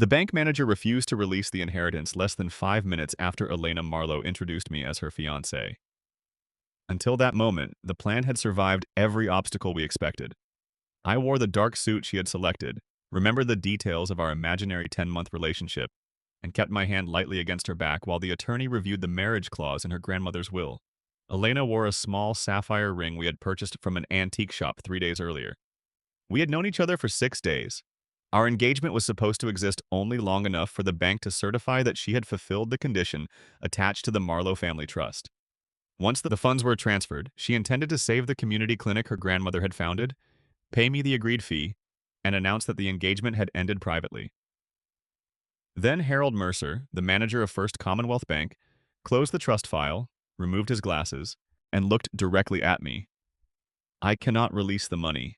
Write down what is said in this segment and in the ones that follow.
The bank manager refused to release the inheritance less than 5 minutes after Elena Marlowe introduced me as her fiancé. Until that moment, the plan had survived every obstacle we expected. I wore the dark suit she had selected, remembered the details of our imaginary 10-month relationship, and kept my hand lightly against her back while the attorney reviewed the marriage clause in her grandmother's will. Elena wore a small sapphire ring we had purchased from an antique shop 3 days earlier. We had known each other for 6 days. Our engagement was supposed to exist only long enough for the bank to certify that she had fulfilled the condition attached to the Marlowe family trust. Once the funds were transferred, she intended to save the community clinic her grandmother had founded, pay me the agreed fee, and announce that the engagement had ended privately. Then Harold Mercer, the manager of First Commonwealth Bank, closed the trust file, removed his glasses, and looked directly at me. "I cannot release the money."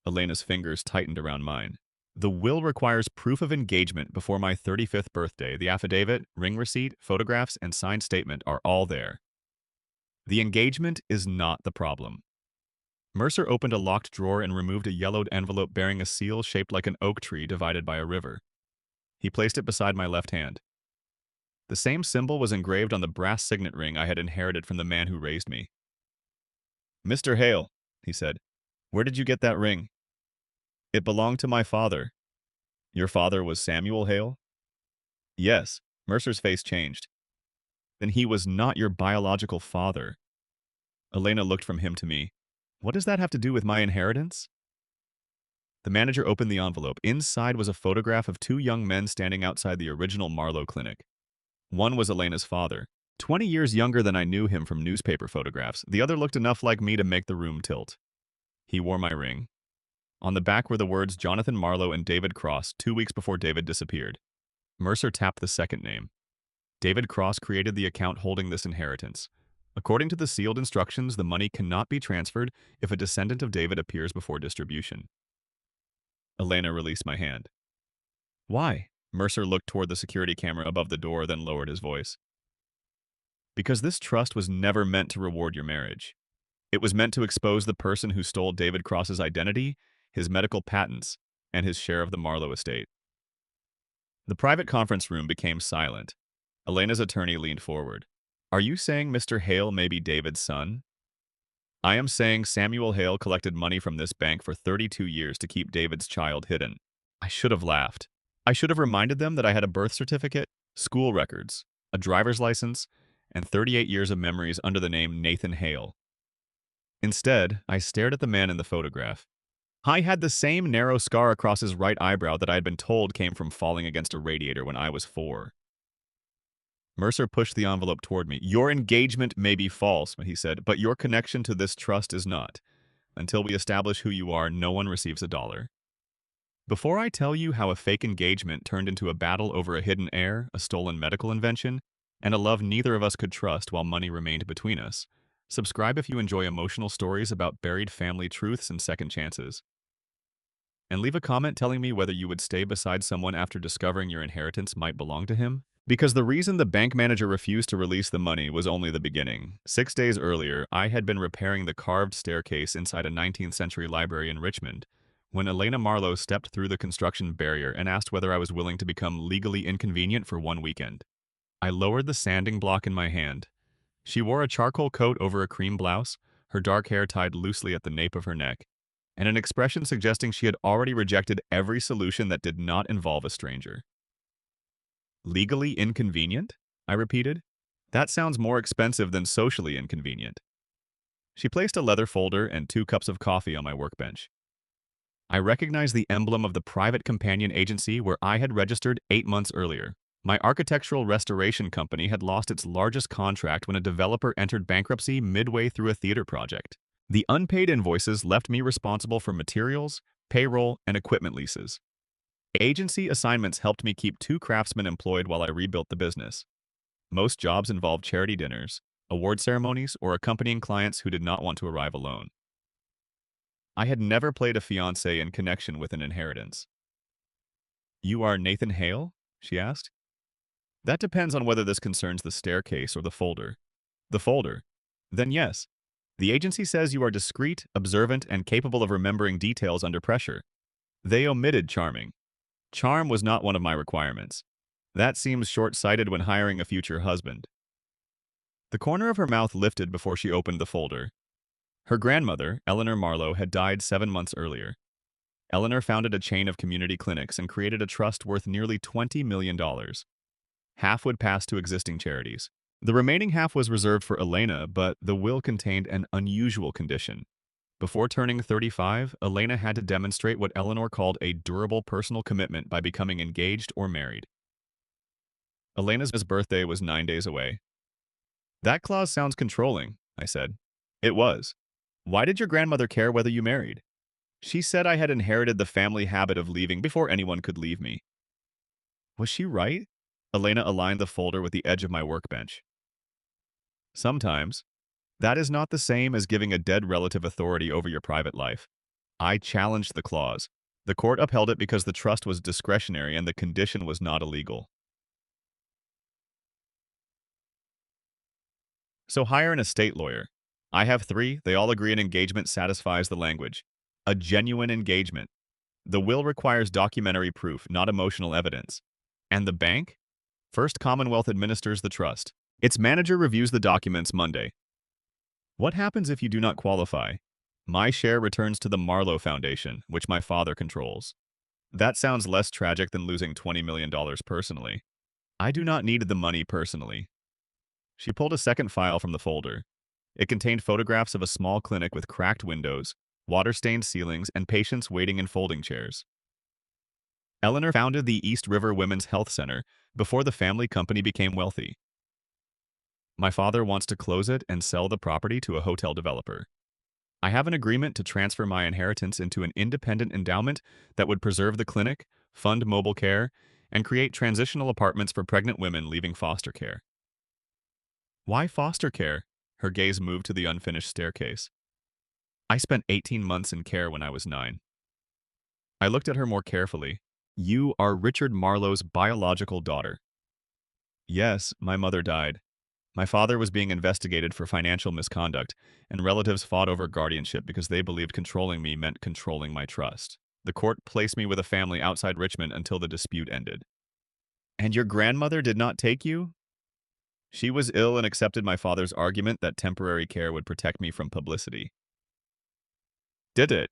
Elena's fingers tightened around mine. "The will requires proof of engagement before my 35th birthday. The affidavit, ring receipt, photographs, and signed statement are all there. The engagement is not the problem." Mercer opened a locked drawer and removed a yellowed envelope bearing a seal shaped like an oak tree divided by a river. He placed it beside my left hand. The same symbol was engraved on the brass signet ring I had inherited from the man who raised me. "Mr. Hale," he said, "where did you get that ring?" "It belonged to my father." "Your father was Samuel Hale?" "Yes." Mercer's face changed. "Then he was not your biological father." Elena looked from him to me. "What does that have to do with my inheritance?" The manager opened the envelope. Inside was a photograph of two young men standing outside the original Marlowe clinic. One was Elena's father, 20 years younger than I knew him from newspaper photographs. The other looked enough like me to make the room tilt. He wore my ring. On the back were the words Jonathan Marlowe and David Cross, 2 weeks before David disappeared. Mercer tapped the second name. David Cross created the account holding this inheritance. According to the sealed instructions, the money cannot be transferred if a descendant of David appears before distribution. Elena released my hand. "Why?" Mercer looked toward the security camera above the door, then lowered his voice. "Because this trust was never meant to reward your marriage. It was meant to expose the person who stole David Cross's identity, his medical patents, and his share of the Marlowe estate." The private conference room became silent. Elena's attorney leaned forward. "Are you saying Mr. Hale may be David's son?" "I am saying Samuel Hale collected money from this bank for 32 years to keep David's child hidden." I should have laughed. I should have reminded them that I had a birth certificate, school records, a driver's license, and 38 years of memories under the name Nathan Hale. Instead, I stared at the man in the photograph. I had the same narrow scar across his right eyebrow that I had been told came from falling against a radiator when I was 4. Mercer pushed the envelope toward me. "Your engagement may be false," he said, "but your connection to this trust is not. Until we establish who you are, no one receives a dollar." Before I tell you how a fake engagement turned into a battle over a hidden heir, a stolen medical invention, and a love neither of us could trust while money remained between us, subscribe if you enjoy emotional stories about buried family truths and second chances. And leave a comment telling me whether you would stay beside someone after discovering your inheritance might belong to him. Because the reason the bank manager refused to release the money was only the beginning. 6 days earlier, I had been repairing the carved staircase inside a 19th century library in Richmond, when Elena Marlowe stepped through the construction barrier and asked whether I was willing to become legally inconvenient for one weekend. I lowered the sanding block in my hand. She wore a charcoal coat over a cream blouse, her dark hair tied loosely at the nape of her neck, and an expression suggesting she had already rejected every solution that did not involve a stranger. "Legally inconvenient?" I repeated. "That sounds more expensive than socially inconvenient." She placed a leather folder and 2 cups of coffee on my workbench. I recognized the emblem of the private companion agency where I had registered 8 months earlier. My architectural restoration company had lost its largest contract when a developer entered bankruptcy midway through a theater project. The unpaid invoices left me responsible for materials, payroll, and equipment leases. Agency assignments helped me keep 2 craftsmen employed while I rebuilt the business. Most jobs involved charity dinners, award ceremonies, or accompanying clients who did not want to arrive alone. I had never played a fiancé in connection with an inheritance. "You are Nathan Hale?" she asked. "That depends on whether this concerns the staircase or the folder." "The folder. Then yes. The agency says you are discreet, observant, and capable of remembering details under pressure." They omitted charming. Charm was not one of my requirements. That seems short-sighted when hiring a future husband. The corner of her mouth lifted before she opened the folder. Her grandmother, Eleanor Marlowe, had died 7 months earlier. Eleanor founded a chain of community clinics and created a trust worth nearly $20 million. Half would pass to existing charities. The remaining half was reserved for Elena, but the will contained an unusual condition. Before turning 35, Elena had to demonstrate what Eleanor called a durable personal commitment by becoming engaged or married. Elena's birthday was 9 days away. That clause sounds controlling, I said. It was. Why did your grandmother care whether you married? She said I had inherited the family habit of leaving before anyone could leave me. Was she right? Elena aligned the folder with the edge of my workbench. Sometimes. That is not the same as giving a dead relative authority over your private life. I challenged the clause. The court upheld it because the trust was discretionary and the condition was not illegal. So hire an estate lawyer. I have 3. They all agree an engagement satisfies the language. A genuine engagement. The will requires documentary proof, not emotional evidence. And the bank? First Commonwealth administers the trust. Its manager reviews the documents Monday. What happens if you do not qualify? My share returns to the Marlowe Foundation, which my father controls. That sounds less tragic than losing $20 million personally. I do not need the money personally. She pulled a second file from the folder. It contained photographs of a small clinic with cracked windows, water-stained ceilings, and patients waiting in folding chairs. Eleanor founded the East River Women's Health Center before the family company became wealthy. My father wants to close it and sell the property to a hotel developer. I have an agreement to transfer my inheritance into an independent endowment that would preserve the clinic, fund mobile care, and create transitional apartments for pregnant women leaving foster care. Why foster care? Her gaze moved to the unfinished staircase. I spent 18 months in care when I was 9. I looked at her more carefully. You are Richard Marlowe's biological daughter. Yes, my mother died. My father was being investigated for financial misconduct, and relatives fought over guardianship because they believed controlling me meant controlling my trust. The court placed me with a family outside Richmond until the dispute ended. And your grandmother did not take you? She was ill and accepted my father's argument that temporary care would protect me from publicity. Did it?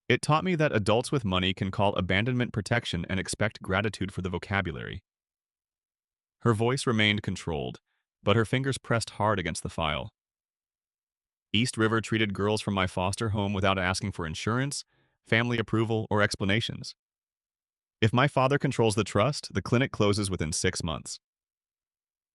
It taught me that adults with money can call abandonment protection and expect gratitude for the vocabulary. Her voice remained controlled, but her fingers pressed hard against the file. East River treated girls from my foster home without asking for insurance, family approval, or explanations. If my father controls the trust, the clinic closes within 6 months.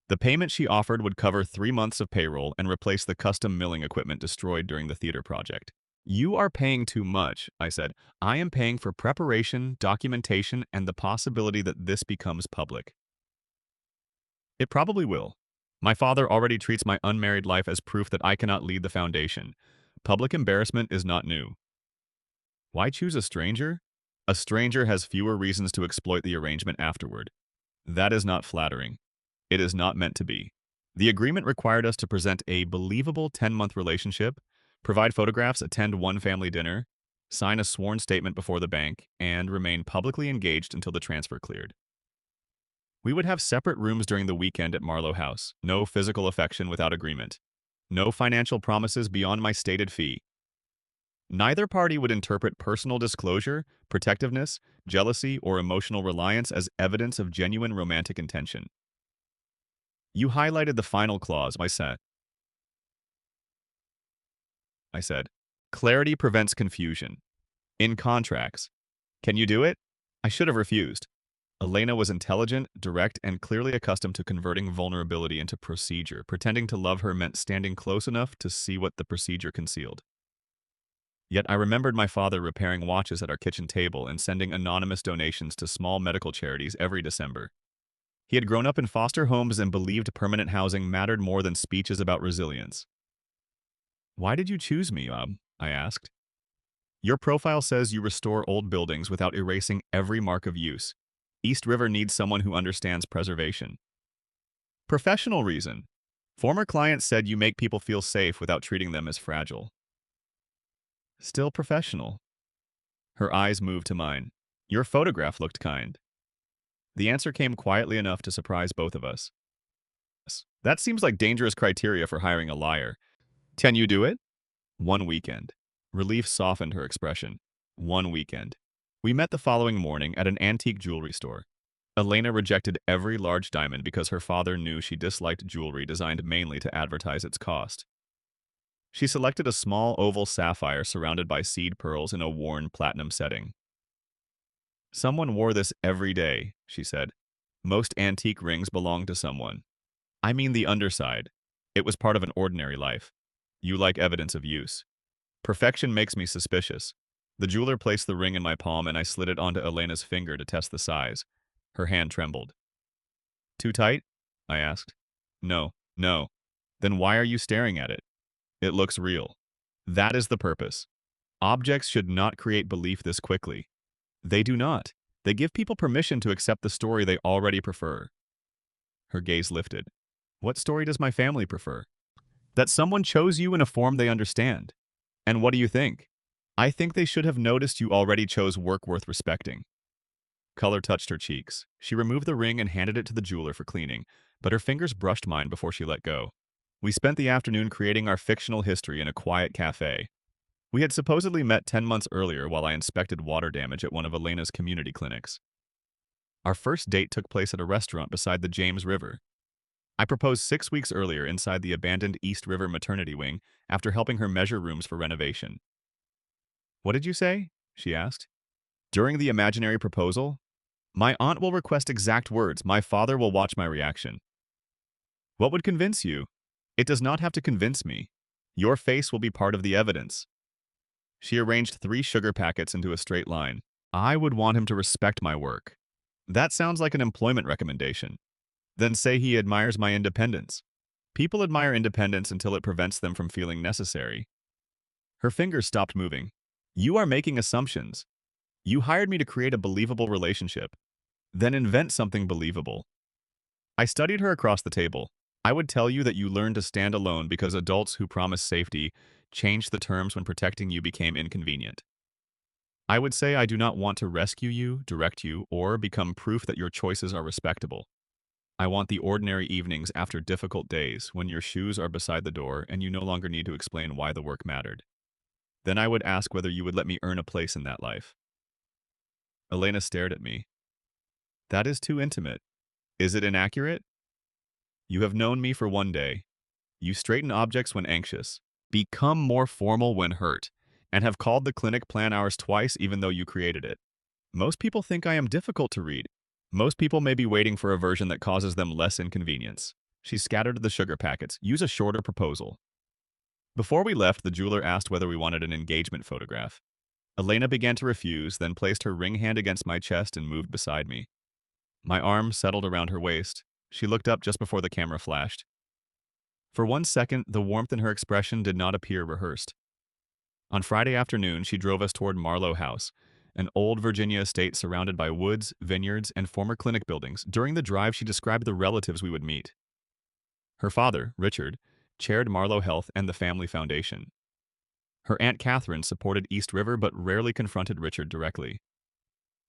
The payment she offered would cover 3 months of payroll and replace the custom milling equipment destroyed during the theater project. You are paying too much, I said. I am paying for preparation, documentation, and the possibility that this becomes public. It probably will. My father already treats my unmarried life as proof that I cannot lead the foundation. Public embarrassment is not new. Why choose a stranger? A stranger has fewer reasons to exploit the arrangement afterward. That is not flattering. It is not meant to be. The agreement required us to present a believable 10-month relationship, provide photographs, attend one family dinner, sign a sworn statement before the bank, and remain publicly engaged until the transfer cleared. We would have separate rooms during the weekend at Marlowe House, no physical affection without agreement, no financial promises beyond my stated fee. Neither party would interpret personal disclosure, protectiveness, jealousy, or emotional reliance as evidence of genuine romantic intention. You highlighted the final clause, I said. Clarity prevents confusion. In contracts. Can you do it? I should have refused. Elena was intelligent, direct, and clearly accustomed to converting vulnerability into procedure. Pretending to love her meant standing close enough to see what the procedure concealed. Yet I remembered my father repairing watches at our kitchen table and sending anonymous donations to small medical charities every December. He had grown up in foster homes and believed permanent housing mattered more than speeches about resilience. Why did you choose me, I asked. Your profile says you restore old buildings without erasing every mark of use. East River needs someone who understands preservation. Professional reason. Former clients said you make people feel safe without treating them as fragile. Still professional. Her eyes moved to mine. Your photograph looked kind. The answer came quietly enough to surprise both of us. That seems like dangerous criteria for hiring a liar. Can you do it? One weekend. Relief softened her expression. One weekend. We met the following morning at an antique jewelry store. Elena rejected every large diamond because her father knew she disliked jewelry designed mainly to advertise its cost. She selected a small oval sapphire surrounded by seed pearls in a worn platinum setting. Someone wore this every day, she said. Most antique rings belong to someone. I mean the underside. It was part of an ordinary life. You like evidence of use. Perfection makes me suspicious. The jeweler placed the ring in my palm and I slid it onto Elena's finger to test the size. Her hand trembled. Too tight? I asked. No, no. Then why are you staring at it? It looks real. That is the purpose. Objects should not create belief this quickly. They do not. They give people permission to accept the story they already prefer. Her gaze lifted. What story does my family prefer? That someone chose you in a form they understand. And what do you think? I think they should have noticed you already chose work worth respecting. Color touched her cheeks. She removed the ring and handed it to the jeweler for cleaning, but her fingers brushed mine before she let go. We spent the afternoon creating our fictional history in a quiet cafe. We had supposedly met 10 months earlier while I inspected water damage at one of Elena's community clinics. Our first date took place at a restaurant beside the James River. I proposed 6 weeks earlier inside the abandoned East River maternity wing after helping her measure rooms for renovation. What did you say? She asked. During the imaginary proposal? My aunt will request exact words. My father will watch my reaction. What would convince you? It does not have to convince me. Your face will be part of the evidence. She arranged 3 sugar packets into a straight line. I would want him to respect my work. That sounds like an employment recommendation. Then say he admires my independence. People admire independence until it prevents them from feeling necessary. Her fingers stopped moving. You are making assumptions. You hired me to create a believable relationship. Then invent something believable. I studied her across the table. I would tell you that you learned to stand alone because adults who promise safety changed the terms when protecting you became inconvenient. I would say I do not want to rescue you, direct you, or become proof that your choices are respectable. I want the ordinary evenings after difficult days when your shoes are beside the door and you no longer need to explain why the work mattered. Then I would ask whether you would let me earn a place in that life. Elena stared at me. That is too intimate. Is it inaccurate? You have known me for 1 day. You straighten objects when anxious, become more formal when hurt, and have called the clinic plan hours twice even though you created it. Most people think I am difficult to read. Most people may be waiting for a version that causes them less inconvenience. She scattered the sugar packets. Use a shorter proposal. Before we left, the jeweler asked whether we wanted an engagement photograph. Elena began to refuse, then placed her ring hand against my chest and moved beside me. My arm settled around her waist. She looked up just before the camera flashed. For 1 second, the warmth in her expression did not appear rehearsed. On Friday afternoon, she drove us toward Marlowe House, an old Virginia estate surrounded by woods, vineyards, and former clinic buildings. During the drive, she described the relatives we would meet. Her father, Richard, chaired Marlowe Health and the Family Foundation. Her Aunt Catherine supported East River but rarely confronted Richard directly.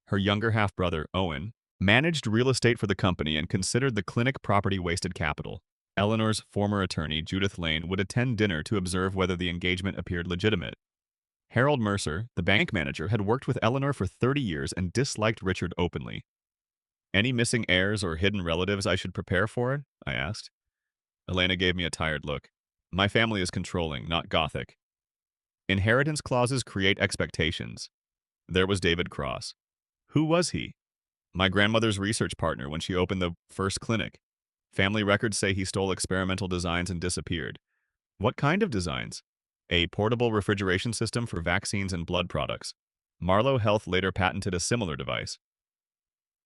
Her younger half-brother, Owen, managed real estate for the company and considered the clinic property wasted capital. Eleanor's former attorney, Judith Lane, would attend dinner to observe whether the engagement appeared legitimate. Harold Mercer, the bank manager, had worked with Eleanor for 30 years and disliked Richard openly. Any missing heirs or hidden relatives I should prepare for? I asked. Elena gave me a tired look. My family is controlling, not Gothic. Inheritance clauses create expectations. There was David Cross. Who was he? My grandmother's research partner when she opened the first clinic. Family records say he stole experimental designs and disappeared. What kind of designs? A portable refrigeration system for vaccines and blood products. Marlowe Health later patented a similar device.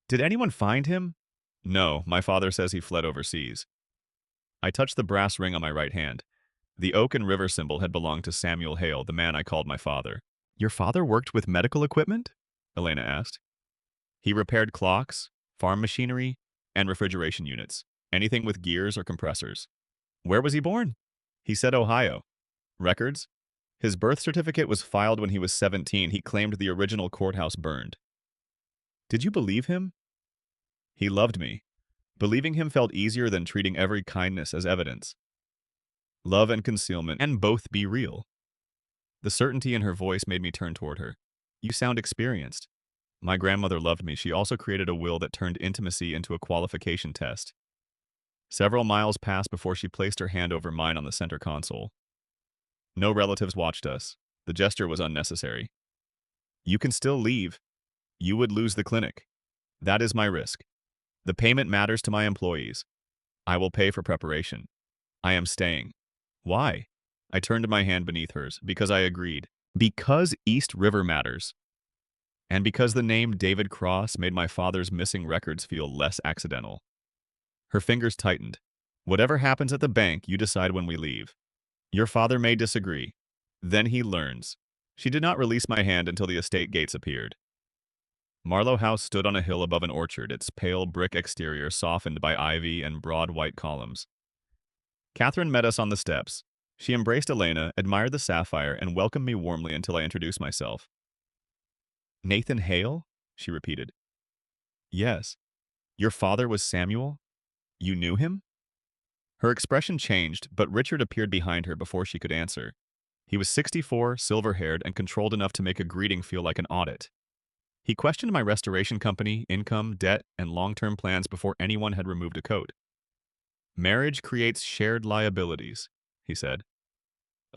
Did anyone find him? No, my father says he fled overseas. I touched the brass ring on my right hand. The oak and river symbol had belonged to Samuel Hale, the man I called my father. Your father worked with medical equipment? Elena asked. He repaired clocks, farm machinery, and refrigeration units. Anything with gears or compressors. Where was he born? He said Ohio. Records? His birth certificate was filed when he was 17. He claimed the original courthouse burned. Did you believe him? He loved me. Believing him felt easier than treating every kindness as evidence. Love and concealment can both be real. The certainty in her voice made me turn toward her. You sound experienced. My grandmother loved me. She also created a will that turned intimacy into a qualification test. Several miles passed before she placed her hand over mine on the center console. No relatives watched us. The gesture was unnecessary. You can still leave. You would lose the clinic. That is my risk. The payment matters to my employees. I will pay for preparation. I am staying. Why? I turned my hand beneath hers, because I agreed. Because East River matters. And because the name David Cross made my father's missing records feel less accidental. Her fingers tightened. Whatever happens at the bank, you decide when we leave. Your father may disagree. Then he learns. She did not release my hand until the estate gates appeared. Marlowe House stood on a hill above an orchard, its pale brick exterior softened by ivy and broad white columns. Catherine met us on the steps. She embraced Elena, admired the sapphire, and welcomed me warmly until I introduced myself. Nathan Hale? She repeated. Yes. Your father was Samuel? You knew him? Her expression changed, but Richard appeared behind her before she could answer. He was 64, silver-haired, and controlled enough to make a greeting feel like an audit. He questioned my restoration company, income, debt, and long-term plans before anyone had removed a coat. Marriage creates shared liabilities, he said.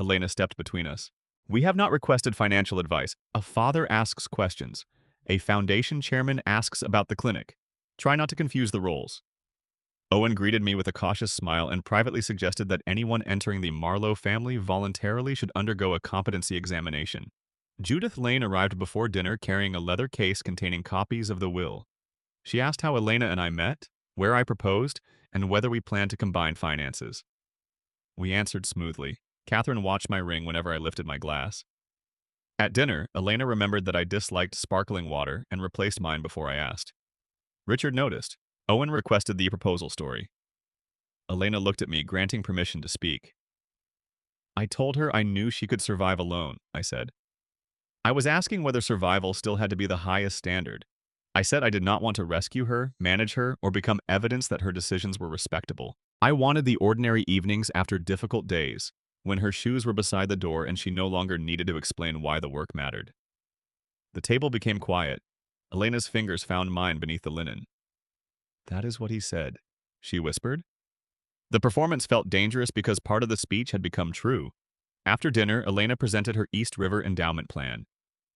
Elena stepped between us. We have not requested financial advice. A father asks questions. A foundation chairman asks about the clinic. Try not to confuse the roles. Owen greeted me with a cautious smile and privately suggested that anyone entering the Marlowe family voluntarily should undergo a competency examination. Judith Lane arrived before dinner carrying a leather case containing copies of the will. She asked how Elena and I met, where I proposed, and whether we planned to combine finances. We answered smoothly. Catherine watched my ring whenever I lifted my glass. At dinner, Elena remembered that I disliked sparkling water and replaced mine before I asked. Richard noticed. Owen requested the proposal story. Elena looked at me, granting permission to speak. I told her I knew she could survive alone, I said. I was asking whether survival still had to be the highest standard. I said I did not want to rescue her, manage her, or become evidence that her decisions were respectable. I wanted the ordinary evenings after difficult days, when her shoes were beside the door and she no longer needed to explain why the work mattered. The table became quiet. Elena's fingers found mine beneath the linen. That is what he said, she whispered. The performance felt dangerous because part of the speech had become true. After dinner, Elena presented her East River endowment plan.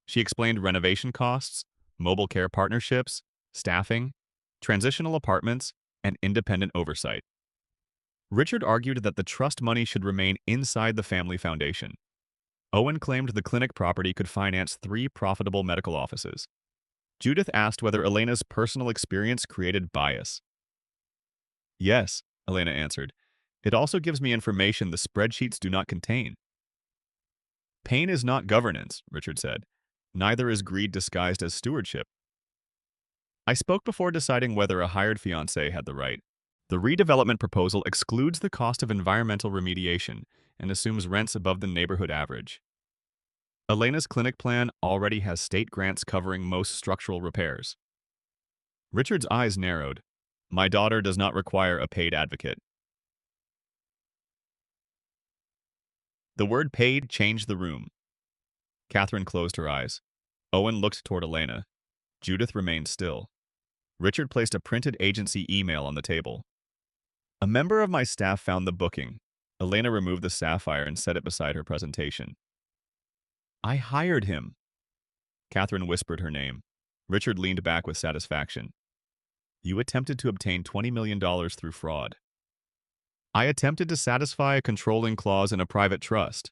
She explained renovation costs, mobile care partnerships, staffing, transitional apartments, and independent oversight. Richard argued that the trust money should remain inside the family foundation. Owen claimed the clinic property could finance 3 profitable medical offices. Judith asked whether Elena's personal experience created bias. Yes, Elena answered. It also gives me information the spreadsheets do not contain. Pain is not governance, Richard said. Neither is greed disguised as stewardship. I spoke before deciding whether a hired fiancé had the right. The redevelopment proposal excludes the cost of environmental remediation and assumes rents above the neighborhood average. Elena's clinic plan already has state grants covering most structural repairs. Richard's eyes narrowed. My daughter does not require a paid advocate. The word paid changed the room. Catherine closed her eyes. Owen looked toward Elena. Judith remained still. Richard placed a printed agency email on the table. A member of my staff found the booking. Elena removed the sapphire and set it beside her presentation. I hired him. Catherine whispered her name. Richard leaned back with satisfaction. You attempted to obtain $20 million through fraud. I attempted to satisfy a controlling clause in a private trust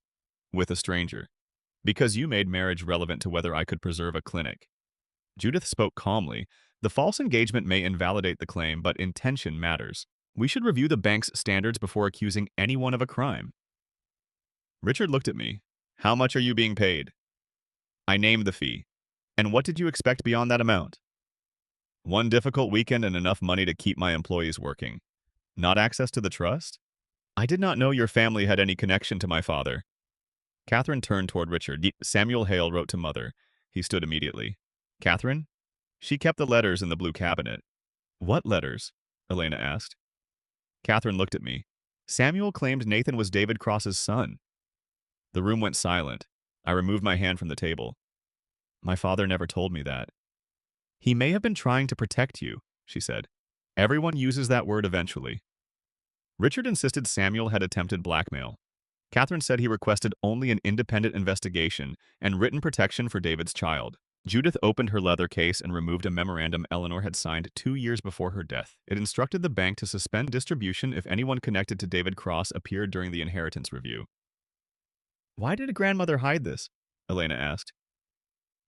with a stranger, because you made marriage relevant to whether I could preserve a clinic. Judith spoke calmly. The false engagement may invalidate the claim, but intention matters. We should review the bank's standards before accusing anyone of a crime. Richard looked at me. How much are you being paid? I named the fee. And what did you expect beyond that amount? One difficult weekend and enough money to keep my employees working. Not access to the trust? I did not know your family had any connection to my father. Catherine turned toward Richard. Samuel Hale wrote to Mother. He stood immediately. Catherine? She kept the letters in the blue cabinet. What letters? Elena asked. Catherine looked at me. Samuel claimed Nathan was David Cross's son. The room went silent. I removed my hand from the table. My father never told me that. He may have been trying to protect you, she said. Everyone uses that word eventually. Richard insisted Samuel had attempted blackmail. Catherine said he requested only an independent investigation and written protection for David's child. Judith opened her leather case and removed a memorandum Eleanor had signed 2 years before her death. It instructed the bank to suspend distribution if anyone connected to David Cross appeared during the inheritance review. Why did grandmother hide this? Elena asked.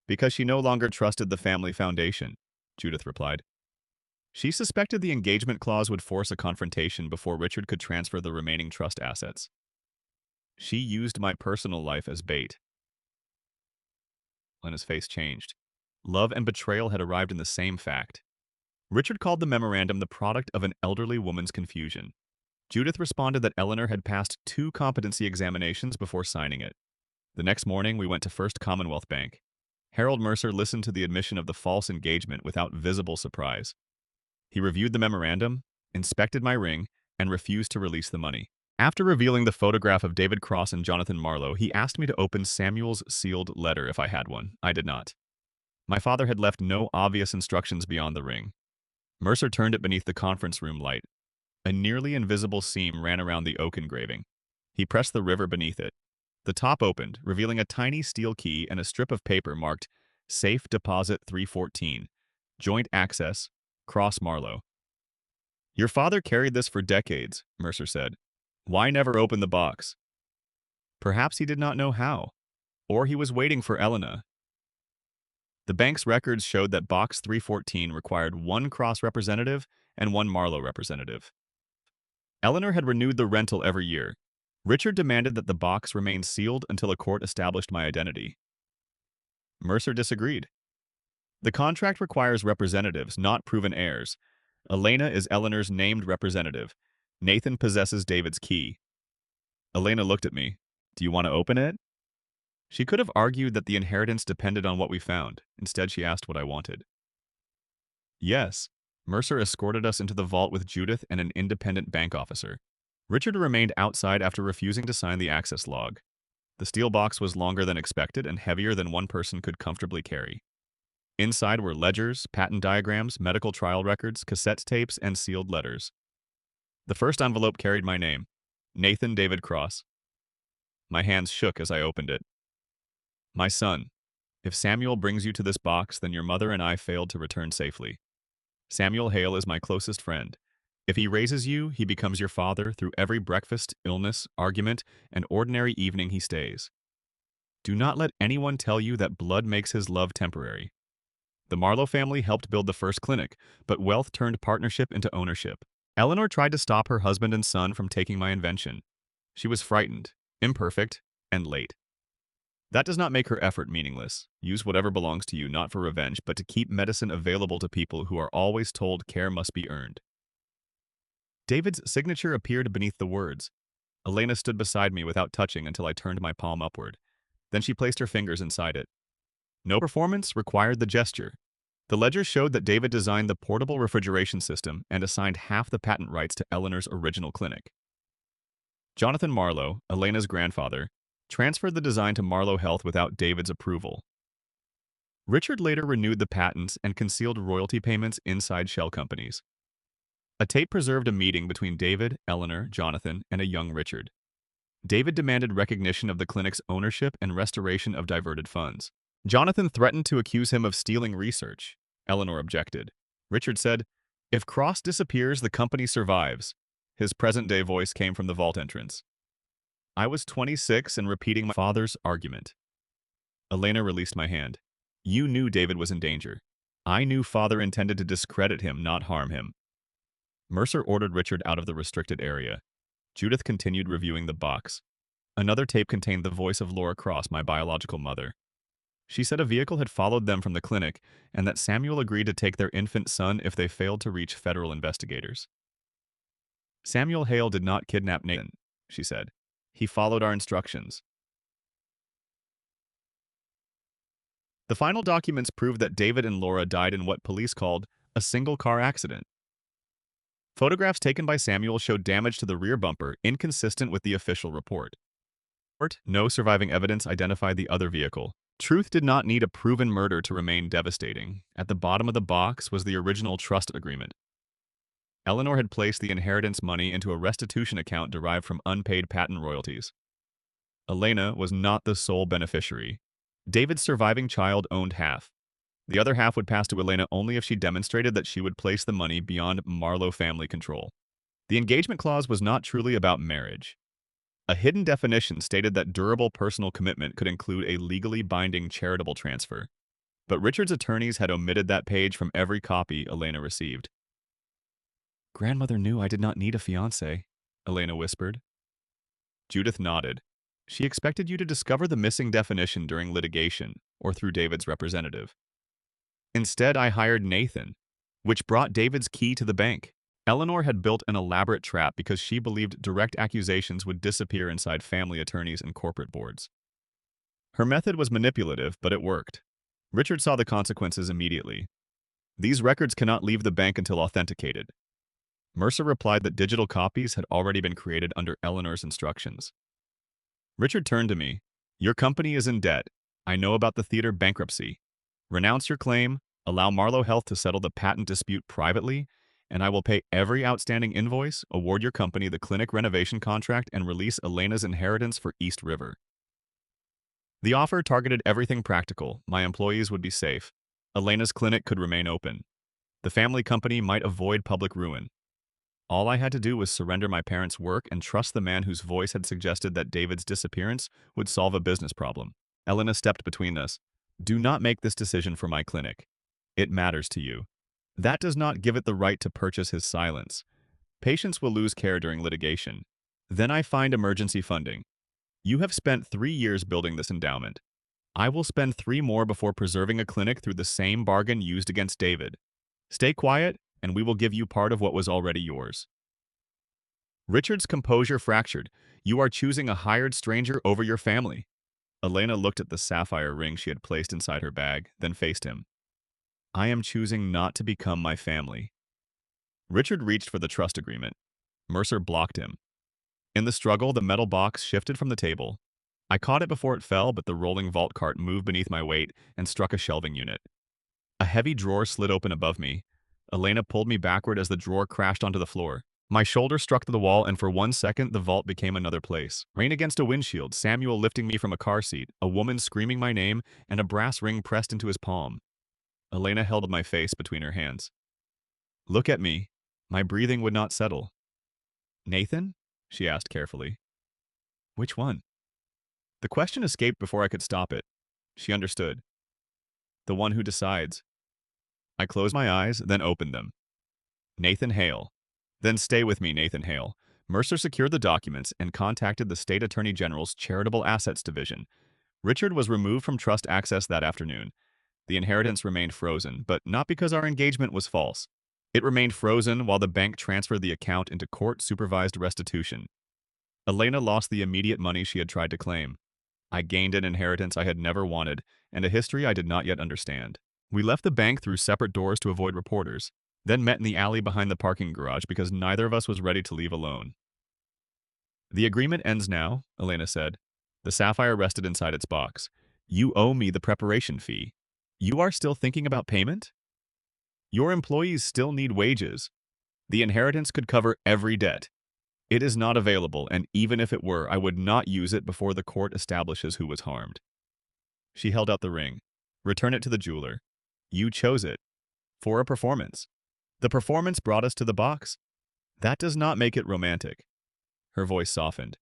Because she no longer trusted the family foundation, Judith replied. She suspected the engagement clause would force a confrontation before Richard could transfer the remaining trust assets. She used my personal life as bait. Elena's face changed. Love and betrayal had arrived in the same fact. Richard called the memorandum the product of an elderly woman's confusion. Judith responded that Eleanor had passed 2 competency examinations before signing it. The next morning, we went to First Commonwealth Bank. Harold Mercer listened to the admission of the false engagement without visible surprise. He reviewed the memorandum, inspected my ring, and refused to release the money. After revealing the photograph of David Cross and Jonathan Marlowe, he asked me to open Samuel's sealed letter if I had one. I did not. My father had left no obvious instructions beyond the ring. Mercer turned it beneath the conference room light. A nearly invisible seam ran around the oak engraving. He pressed the river beneath it. The top opened, revealing a tiny steel key and a strip of paper marked Safe Deposit 314, Joint Access, Cross Marlowe. Your father carried this for decades, Mercer said. Why never open the box? Perhaps he did not know how, or he was waiting for Elena. The bank's records showed that Box 314 required 1 Cross representative and 1 Marlowe representative. Eleanor had renewed the rental every year. Richard demanded that the box remain sealed until a court established my identity. Mercer disagreed. The contract requires representatives, not proven heirs. Elena is Eleanor's named representative. Nathan possesses David's key. Elena looked at me. Do you want to open it? She could have argued that the inheritance depended on what we found. Instead, she asked what I wanted. Yes. Mercer escorted us into the vault with Judith and an independent bank officer. Richard remained outside after refusing to sign the access log. The steel box was longer than expected and heavier than one person could comfortably carry. Inside were ledgers, patent diagrams, medical trial records, cassette tapes, and sealed letters. The first envelope carried my name, Nathan David Cross. My hands shook as I opened it. My son, if Samuel brings you to this box, then your mother and I failed to return safely. Samuel Hale is my closest friend. If he raises you, he becomes your father through every breakfast, illness, argument, and ordinary evening he stays. Do not let anyone tell you that blood makes his love temporary. The Marlowe family helped build the first clinic, but wealth turned partnership into ownership. Eleanor tried to stop her husband and son from taking my invention. She was frightened, imperfect, and late. That does not make her effort meaningless. Use whatever belongs to you, not for revenge, but to keep medicine available to people who are always told care must be earned. David's signature appeared beneath the words. Elena stood beside me without touching until I turned my palm upward. Then she placed her fingers inside it. No performance required the gesture. The ledger showed that David designed the portable refrigeration system and assigned half the patent rights to Eleanor's original clinic. Jonathan Marlowe, Elena's grandfather, transferred the design to Marlowe Health without David's approval. Richard later renewed the patents and concealed royalty payments inside shell companies. A tape preserved a meeting between David, Eleanor, Jonathan, and a young Richard. David demanded recognition of the clinic's ownership and restoration of diverted funds. Jonathan threatened to accuse him of stealing research. Eleanor objected. Richard said, "If Cross disappears, the company survives." His present-day voice came from the vault entrance. I was 26 and repeating my father's argument. Elena released my hand. You knew David was in danger. I knew father intended to discredit him, not harm him. Mercer ordered Richard out of the restricted area. Judith continued reviewing the box. Another tape contained the voice of Laura Cross, my biological mother. She said a vehicle had followed them from the clinic and that Samuel agreed to take their infant son if they failed to reach federal investigators. Samuel Hale did not kidnap Nathan, she said. He followed our instructions. The final documents proved that David and Laura died in what police called a single-car accident. Photographs taken by Samuel showed damage to the rear bumper, inconsistent with the official report. No surviving evidence identified the other vehicle. Truth did not need a proven murder to remain devastating. At the bottom of the box was the original trust agreement. Eleanor had placed the inheritance money into a restitution account derived from unpaid patent royalties. Elena was not the sole beneficiary. David's surviving child owned half. The other half would pass to Elena only if she demonstrated that she would place the money beyond Marlowe family control. The engagement clause was not truly about marriage. A hidden definition stated that durable personal commitment could include a legally binding charitable transfer. But Richard's attorneys had omitted that page from every copy Elena received. "Grandmother knew I did not need a fiancé," Elena whispered. Judith nodded. She expected you to discover the missing definition during litigation or through David's representative. Instead, I hired Nathan, which brought David's key to the bank. Eleanor had built an elaborate trap because she believed direct accusations would disappear inside family attorneys and corporate boards. Her method was manipulative, but it worked. Richard saw the consequences immediately. "These records cannot leave the bank until authenticated." Mercer replied that digital copies had already been created under Eleanor's instructions. Richard turned to me. "Your company is in debt. I know about the theater bankruptcy. Renounce your claim, allow Marlowe Health to settle the patent dispute privately, and I will pay every outstanding invoice, award your company the clinic renovation contract, and release Elena's inheritance for East River." The offer targeted everything practical. My employees would be safe. Elena's clinic could remain open. The family company might avoid public ruin. All I had to do was surrender my parents' work and trust the man whose voice had suggested that David's disappearance would solve a business problem. Elena stepped between us. "Do not make this decision for my clinic. It matters to you. That does not give it the right to purchase his silence. Patients will lose care during litigation. Then I find emergency funding. You have spent 3 years building this endowment. I will spend 3 more before preserving a clinic through the same bargain used against David. Stay quiet, and we will give you part of what was already yours." Richard's composure fractured. "You are choosing a hired stranger over your family." Elena looked at the sapphire ring she had placed inside her bag, then faced him. "I am choosing not to become my family." Richard reached for the trust agreement. Mercer blocked him. In the struggle, the metal box shifted from the table. I caught it before it fell, but the rolling vault cart moved beneath my weight and struck a shelving unit. A heavy drawer slid open above me. Elena pulled me backward as the drawer crashed onto the floor. My shoulder struck to the wall, and for 1 second, the vault became another place. Rain against a windshield, Samuel lifting me from a car seat, a woman screaming my name, and a brass ring pressed into his palm. Elena held my face between her hands. "Look at me." My breathing would not settle. "Nathan?" she asked carefully. "Which one?" The question escaped before I could stop it. She understood. "The one who decides." I closed my eyes, then opened them. "Nathan Hale." "Then stay with me, Nathan Hale." Mercer secured the documents and contacted the State Attorney General's Charitable Assets Division. Richard was removed from trust access that afternoon. The inheritance remained frozen, but not because our engagement was false. It remained frozen while the bank transferred the account into court-supervised restitution. Elena lost the immediate money she had tried to claim. I gained an inheritance I had never wanted, and a history I did not yet understand. We left the bank through separate doors to avoid reporters, then met in the alley behind the parking garage because neither of us was ready to leave alone. "The agreement ends now," Elena said. The sapphire rested inside its box. "You owe me the preparation fee. You are still thinking about payment? Your employees still need wages. The inheritance could cover every debt. It is not available, and even if it were, I would not use it before the court establishes who was harmed." She held out the ring. "Return it to the jeweler. You chose it. For a performance. The performance brought us to the box. That does not make it romantic." Her voice softened.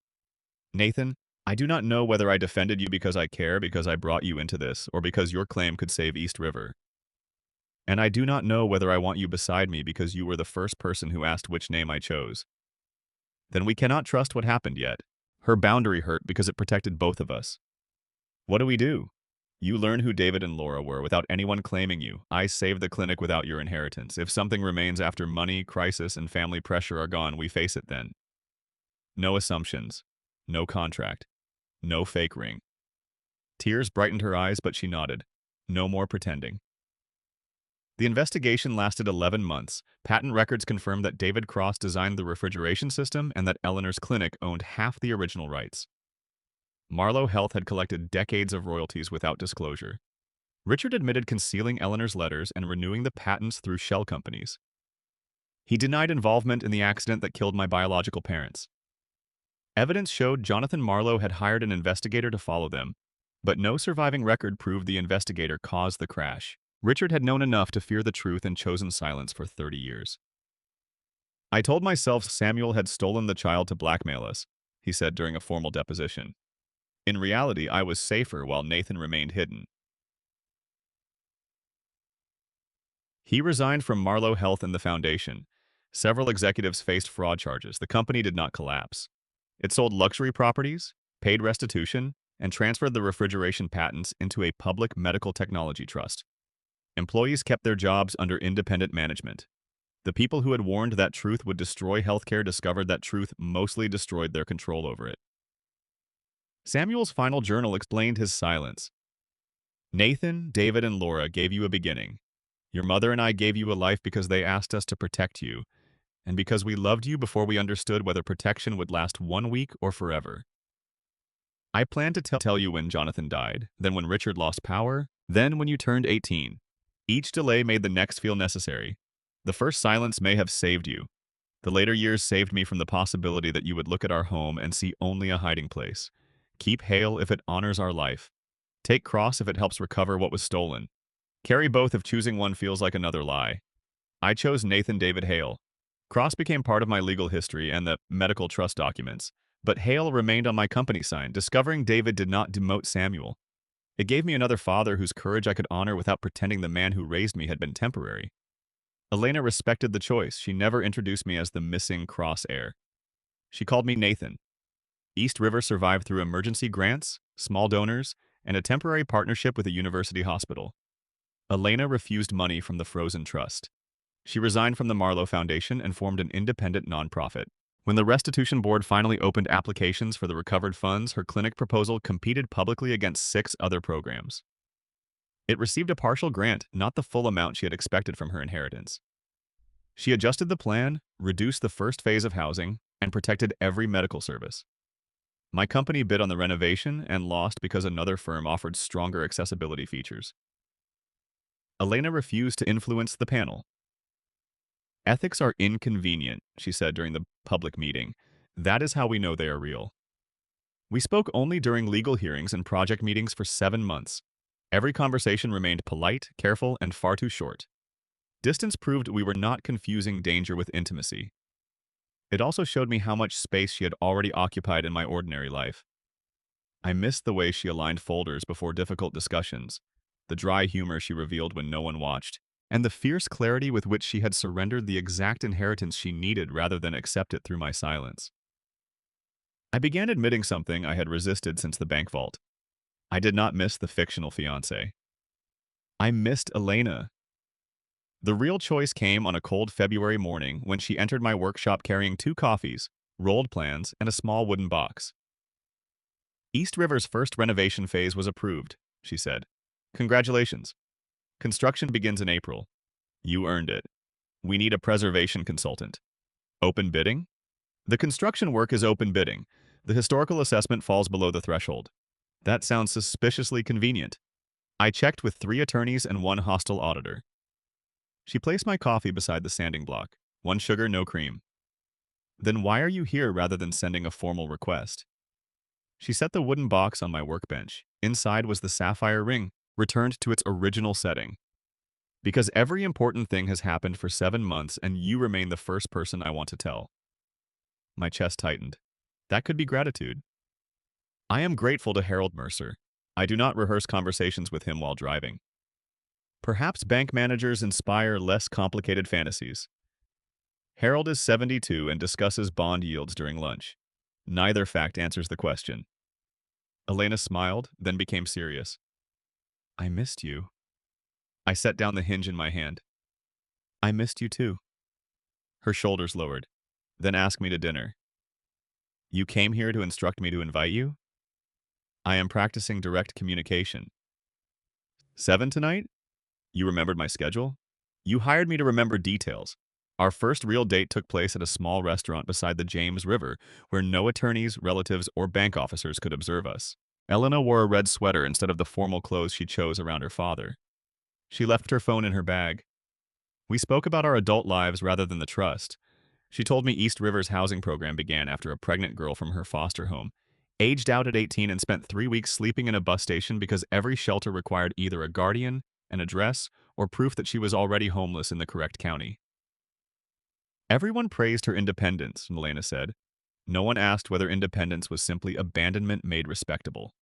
"Nathan, I do not know whether I defended you because I care because I brought you into this, or because your claim could save East River. And I do not know whether I want you beside me because you were the first person who asked which name I chose. Then we cannot trust what happened yet." Her boundary hurt because it protected both of us. "What do we do?" "You learn who David and Laura were without anyone claiming you. I saved the clinic without your inheritance. If something remains after money, crisis, and family pressure are gone, we face it then. No assumptions. No contract. No fake ring." Tears brightened her eyes, but she nodded. "No more pretending." The investigation lasted 11 months. Patent records confirmed that David Cross designed the refrigeration system and that Eleanor's clinic owned half the original rights. Marlowe Health had collected decades of royalties without disclosure. Richard admitted concealing Eleanor's letters and renewing the patents through shell companies. He denied involvement in the accident that killed my biological parents. Evidence showed Jonathan Marlowe had hired an investigator to follow them, but no surviving record proved the investigator caused the crash. Richard had known enough to fear the truth and chosen silence for 30 years. I told myself Samuel had stolen the child to blackmail us, he said during a formal deposition. In reality, I was safer while Nathan remained hidden. He resigned from Marlowe Health and the foundation. Several executives faced fraud charges. The company did not collapse. It sold luxury properties, paid restitution, and transferred the refrigeration patents into a public medical technology trust. Employees kept their jobs under independent management. The people who had warned that truth would destroy healthcare discovered that truth mostly destroyed their control over it. Samuel's final journal explained his silence. Nathan, David, and Laura gave you a beginning. Your mother and I gave you a life because they asked us to protect you, and because we loved you before we understood whether protection would last 1 week or forever. I planned to tell you when Jonathan died, then when Richard lost power, then when you turned 18. Each delay made the next feel necessary. The first silence may have saved you. The later years saved me from the possibility that you would look at our home and see only a hiding place. Keep Hale if it honors our life. Take Cross if it helps recover what was stolen. Carry both if choosing one feels like another lie. I chose Nathan David Hale. Cross became part of my legal history and the medical trust documents, but Hale remained on my company sign. Discovering David did not demote Samuel. It gave me another father whose courage I could honor without pretending the man who raised me had been temporary. Elena respected the choice. She never introduced me as the missing Cross heir. She called me Nathan. East River survived through emergency grants, small donors, and a temporary partnership with a university hospital. Elena refused money from the Frozen Trust. She resigned from the Marlowe Foundation and formed an independent nonprofit. When the Restitution Board finally opened applications for the recovered funds, her clinic proposal competed publicly against 6 other programs. It received a partial grant, not the full amount she had expected from her inheritance. She adjusted the plan, reduced the first phase of housing, and protected every medical service. My company bid on the renovation and lost because another firm offered stronger accessibility features. Elena refused to influence the panel. Ethics are inconvenient, she said during the public meeting. That is how we know they are real. We spoke only during legal hearings and project meetings for 7 months. Every conversation remained polite, careful, and far too short. Distance proved we were not confusing danger with intimacy. It also showed me how much space she had already occupied in my ordinary life. I missed the way she aligned folders before difficult discussions, the dry humor she revealed when no one watched, and the fierce clarity with which she had surrendered the exact inheritance she needed rather than accept it through my silence. I began admitting something I had resisted since the bank vault. I did not miss the fictional fiancé. I missed Elena. The real choice came on a cold February morning when she entered my workshop carrying 2 coffees, rolled plans, and a small wooden box. East River's first renovation phase was approved, she said. Congratulations. Construction begins in April. You earned it. We need a preservation consultant. Open bidding? The construction work is open bidding. The historical assessment falls below the threshold. That sounds suspiciously convenient. I checked with 3 attorneys and 1 hostile auditor. She placed my coffee beside the sanding block. 1 sugar, no cream. Then why are you here rather than sending a formal request? She set the wooden box on my workbench. Inside was the sapphire ring, returned to its original setting. Because every important thing has happened for 7 months and you remain the first person I want to tell. My chest tightened. That could be gratitude. I am grateful to Harold Mercer. I do not rehearse conversations with him while driving. Perhaps bank managers inspire less complicated fantasies. Harold is 72 and discusses bond yields during lunch. Neither fact answers the question. Elena smiled, then became serious. I missed you. I set down the hinge in my hand. I missed you too. Her shoulders lowered, then asked me to dinner. You came here to instruct me to invite you? I am practicing direct communication. 7 tonight? You remembered my schedule? You hired me to remember details. Our first real date took place at a small restaurant beside the James River, where no attorneys, relatives, or bank officers could observe us. Elena wore a red sweater instead of the formal clothes she chose around her father. She left her phone in her bag. We spoke about our adult lives rather than the trust. She told me East River's housing program began after a pregnant girl from her foster home, aged out at 18 and spent 3 weeks sleeping in a bus station because every shelter required either a guardian, an address, or proof that she was already homeless in the correct county. Everyone praised her independence, Elena said. No one asked whether independence was simply abandonment made respectable.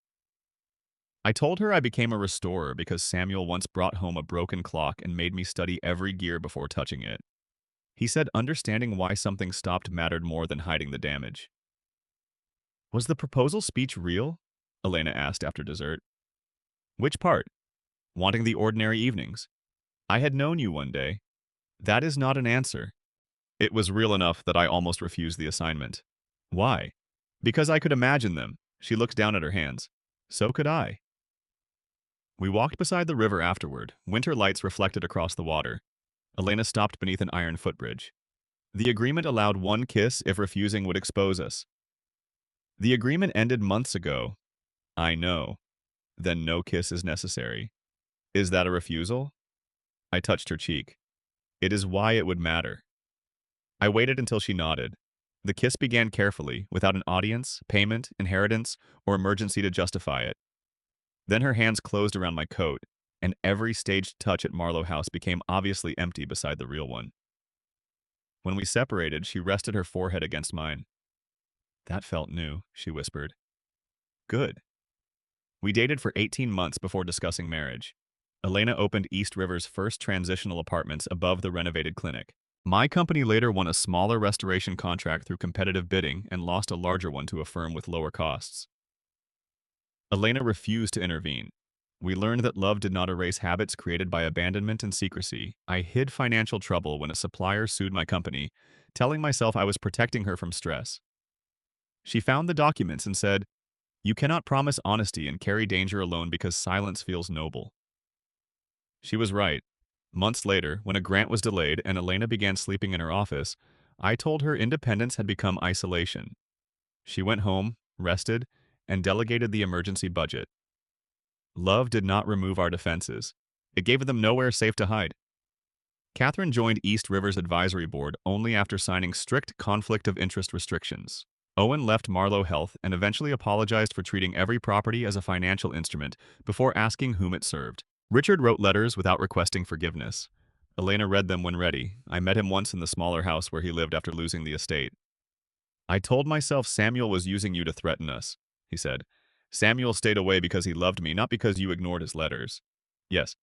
I told her I became a restorer because Samuel once brought home a broken clock and made me study every gear before touching it. He said understanding why something stopped mattered more than hiding the damage. Was the proposal speech real? Elena asked after dessert. Which part? Wanting the ordinary evenings. I had known you one day. That is not an answer. It was real enough that I almost refused the assignment. Why? Because I could imagine them. She looked down at her hands. So could I. We walked beside the river afterward. Winter lights reflected across the water. Elena stopped beneath an iron footbridge. The agreement allowed one kiss if refusing would expose us. The agreement ended months ago. I know. Then no kiss is necessary. Is that a refusal? I touched her cheek. It is why it would matter. I waited until she nodded. The kiss began carefully, without an audience, payment, inheritance, or emergency to justify it. Then her hands closed around my coat, and every staged touch at Marlowe House became obviously empty beside the real one. When we separated, she rested her forehead against mine. That felt new, she whispered. Good. We dated for 18 months before discussing marriage. Elena opened East River's first transitional apartments above the renovated clinic. My company later won a smaller restoration contract through competitive bidding and lost a larger one to a firm with lower costs. Elena refused to intervene. We learned that love did not erase habits created by abandonment and secrecy. I hid financial trouble when a supplier sued my company, telling myself I was protecting her from stress. She found the documents and said, "You cannot promise honesty and carry danger alone because silence feels noble." She was right. Months later, when a grant was delayed and Elena began sleeping in her office, I told her independence had become isolation. She went home, rested, and delegated the emergency budget. Love did not remove our defenses. It gave them nowhere safe to hide. Catherine joined East River's advisory board only after signing strict conflict of interest restrictions. Owen left Marlowe Health and eventually apologized for treating every property as a financial instrument before asking whom it served. Richard wrote letters without requesting forgiveness. Elena read them when ready. I met him once in the smaller house where he lived after losing the estate. I told myself Samuel was using you to threaten us, he said. Samuel stayed away because he loved me, not because you ignored his letters. Yes.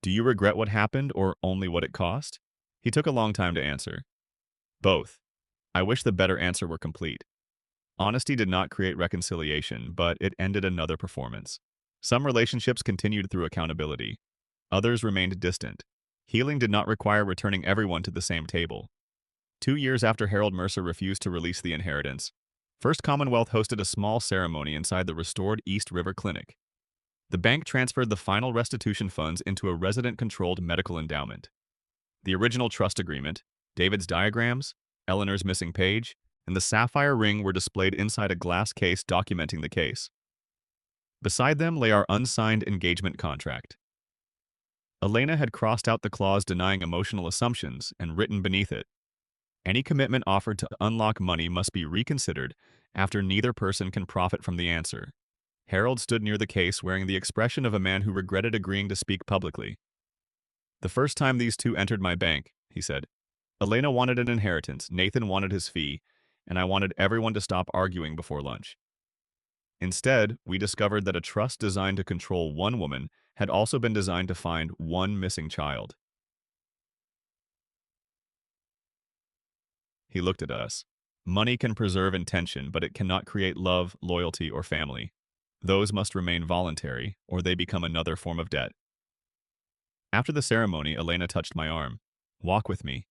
Do you regret what happened or only what it cost? He took a long time to answer. Both. I wish the better answer were complete. Honesty did not create reconciliation, but it ended another performance. Some relationships continued through accountability. Others remained distant. Healing did not require returning everyone to the same table. 2 years after Harold Mercer refused to release the inheritance, First Commonwealth hosted a small ceremony inside the restored East River Clinic. The bank transferred the final restitution funds into a resident-controlled medical endowment. The original trust agreement, David's diagrams, Eleanor's missing page, and the sapphire ring were displayed inside a glass case documenting the case. Beside them lay our unsigned engagement contract. Elena had crossed out the clause denying emotional assumptions and written beneath it, any commitment offered to unlock money must be reconsidered after neither person can profit from the answer. Harold stood near the case wearing the expression of a man who regretted agreeing to speak publicly. The first time these two entered my bank, he said, Elena wanted an inheritance, Nathan wanted his fee, and I wanted everyone to stop arguing before lunch. Instead, we discovered that a trust designed to control one woman had also been designed to find one missing child. He looked at us. Money can preserve intention, but it cannot create love, loyalty, or family. Those must remain voluntary, or they become another form of debt. After the ceremony, Elena touched my arm. Walk with me.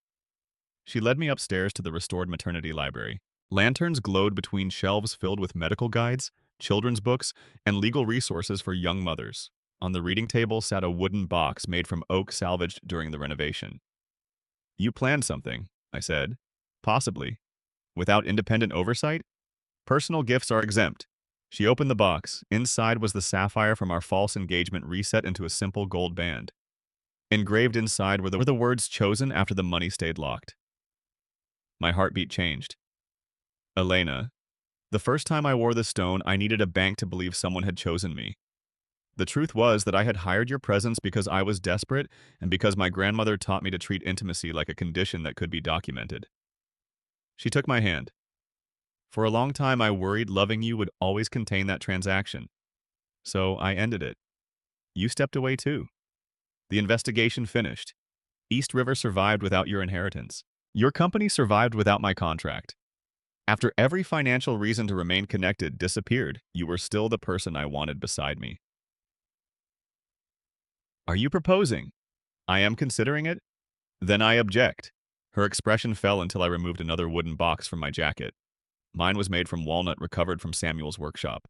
She led me upstairs to the restored maternity library. Lanterns glowed between shelves filled with medical guides, children's books, and legal resources for young mothers. On the reading table sat a wooden box made from oak salvaged during the renovation. You planned something, I said. Possibly. Without independent oversight? Personal gifts are exempt. She opened the box. Inside was the sapphire from our false engagement reset into a simple gold band. Engraved inside were the words chosen after the money stayed locked. My heartbeat changed. Elena. The first time I wore the stone, I needed a bank to believe someone had chosen me. The truth was that I had hired your presence because I was desperate and because my grandmother taught me to treat intimacy like a condition that could be documented. She took my hand. For a long time, I worried loving you would always contain that transaction. So I ended it. You stepped away too. The investigation finished. East River survived without your inheritance. Your company survived without my contract. After every financial reason to remain connected disappeared, you were still the person I wanted beside me. Are you proposing? I am considering it. Then I object. Her expression fell until I removed another wooden box from my jacket. Mine was made from walnut recovered from Samuel's workshop.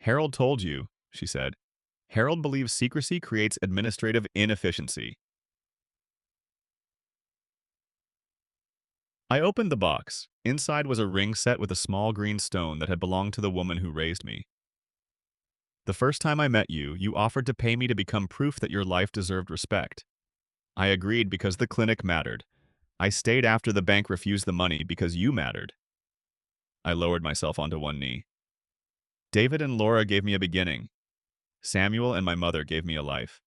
Harold told you, she said. Harold believes secrecy creates administrative inefficiency. I opened the box. Inside was a ring set with a small green stone that had belonged to the woman who raised me. The first time I met you, you offered to pay me to become proof that your life deserved respect. I agreed because the clinic mattered. I stayed after the bank refused the money because you mattered. I lowered myself onto one knee. David and Laura gave me a beginning. Samuel and my mother gave me a life.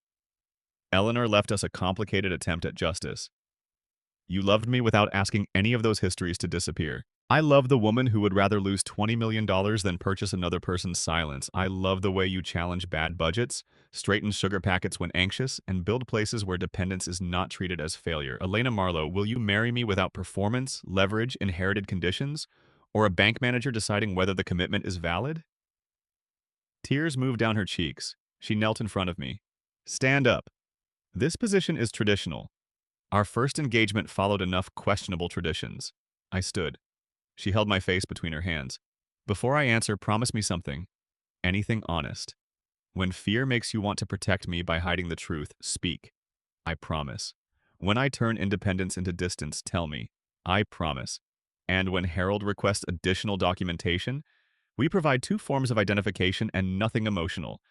Eleanor left us a complicated attempt at justice. You loved me without asking any of those histories to disappear. I love the woman who would rather lose $20 million than purchase another person's silence. I love the way you challenge bad budgets, straighten sugar packets when anxious, and build places where dependence is not treated as failure. Elena Marlowe, will you marry me without performance, leverage, inherited conditions, or a bank manager deciding whether the commitment is valid? Tears moved down her cheeks. She knelt in front of me. Stand up. This position is traditional. Our first engagement followed enough questionable traditions. I stood. She held my face between her hands. Before I answer, promise me something. Anything honest. When fear makes you want to protect me by hiding the truth, speak. I promise. When I turn independence into distance, tell me. I promise. And when Harold requests additional documentation, we provide two forms of identification and nothing emotional.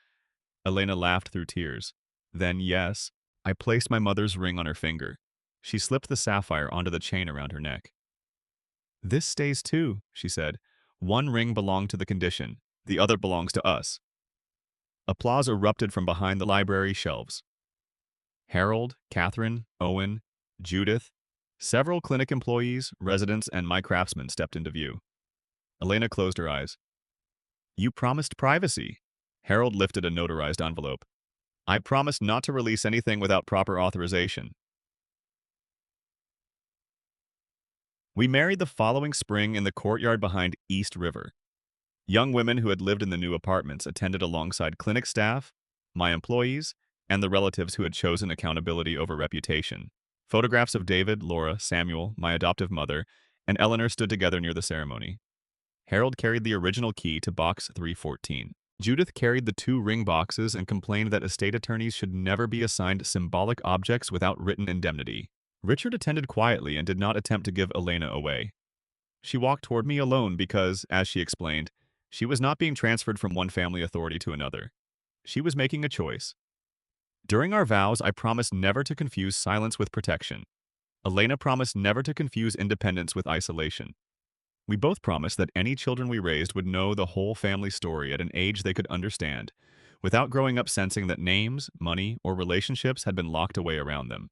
Elena laughed through tears. Then, yes, I placed my mother's ring on her finger. She slipped the sapphire onto the chain around her neck. This stays too, she said. One ring belonged to the condition. The other belongs to us. Applause erupted from behind the library shelves. Harold, Catherine, Owen, Judith, several clinic employees, residents, and my craftsmen stepped into view. Elena closed her eyes. You promised privacy. Harold lifted a notarized envelope. I promised not to release anything without proper authorization. We married the following spring in the courtyard behind East River. Young women who had lived in the new apartments attended alongside clinic staff, my employees, and the relatives who had chosen accountability over reputation. Photographs of David, Laura, Samuel, my adoptive mother, and Eleanor stood together near the ceremony. Harold carried the original key to box 314. Judith carried the two ring boxes and complained that estate attorneys should never be assigned symbolic objects without written indemnity. Richard attended quietly and did not attempt to give Elena away. She walked toward me alone because, as she explained, she was not being transferred from one family authority to another. She was making a choice. During our vows, I promised never to confuse silence with protection. Elena promised never to confuse independence with isolation. We both promised that any children we raised would know the whole family story at an age they could understand, without growing up sensing that names, money, or relationships had been locked away around them.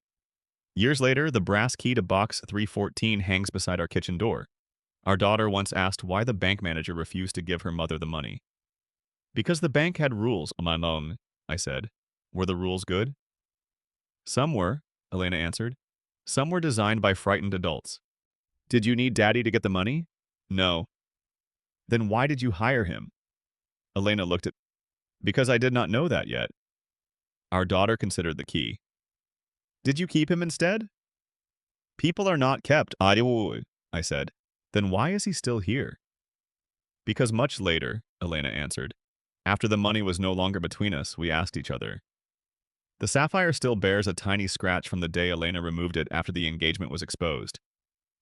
Years later, the brass key to box 314 hangs beside our kitchen door. Our daughter once asked why the bank manager refused to give her mother the money. Because the bank had rules, Maman, I said. Were the rules good? Some were, Elena answered. Some were designed by frightened adults. Did you need Daddy to get the money? No. Then why did you hire him? Elena looked at Because I did not know that yet. Our daughter considered the key. Did you keep him instead? People are not kept, I said. Then why is he still here? Because much later, Elena answered. After the money was no longer between us, we asked each other, The sapphire still bears a tiny scratch from the day Elena removed it after the engagement was exposed.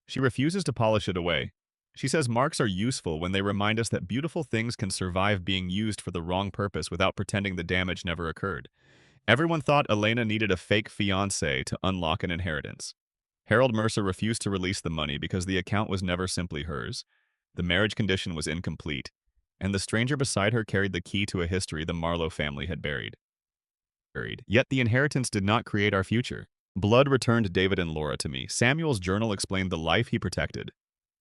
She refuses to polish it away. She says marks are useful when they remind us that beautiful things can survive being used for the wrong purpose without pretending the damage never occurred. Everyone thought Elena needed a fake fiancé to unlock an inheritance. Harold Mercer refused to release the money because the account was never simply hers. The marriage condition was incomplete, and the stranger beside her carried the key to a history the Marlowe family had buried. Yet the inheritance did not create our future. Blood returned David and Laura to me. Samuel's journal explained the life he protected.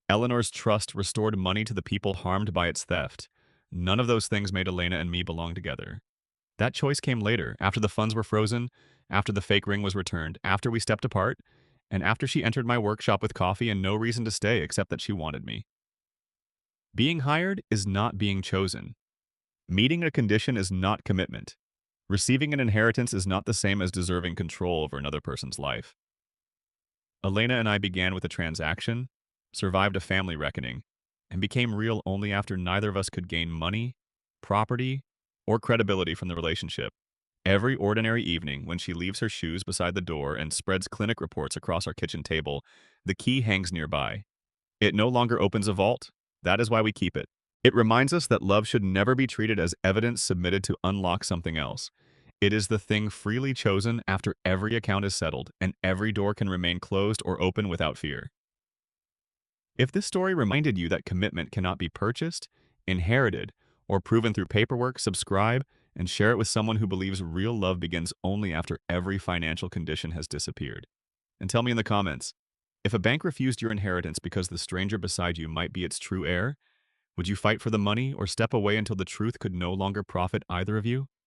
Eleanor's trust restored money to the people harmed by its theft. None of those things made Elena and me belong together. That choice came later, after the funds were frozen, after the fake ring was returned, after we stepped apart, and after she entered my workshop with coffee and no reason to stay except that she wanted me. Being hired is not being chosen. Meeting a condition is not commitment. Receiving an inheritance is not the same as deserving control over another person's life. Elena and I began with a transaction, survived a family reckoning, and became real only after neither of us could gain money, property, or credibility from the relationship. Every ordinary evening, when she leaves her shoes beside the door and spreads clinic reports across our kitchen table, the key hangs nearby. It no longer opens a vault. That is why we keep it. It reminds us that love should never be treated as evidence submitted to unlock something else. It is the thing freely chosen after every account is settled, and every door can remain closed or open without fear. If this story reminded you that commitment cannot be purchased, inherited, or proven through paperwork, subscribe and share it with someone who believes real love begins only after every financial condition has disappeared. And tell me in the comments, if a bank refused your inheritance because the stranger beside you might be its true heir, would you fight for the money or step away until the truth could no longer profit either of you?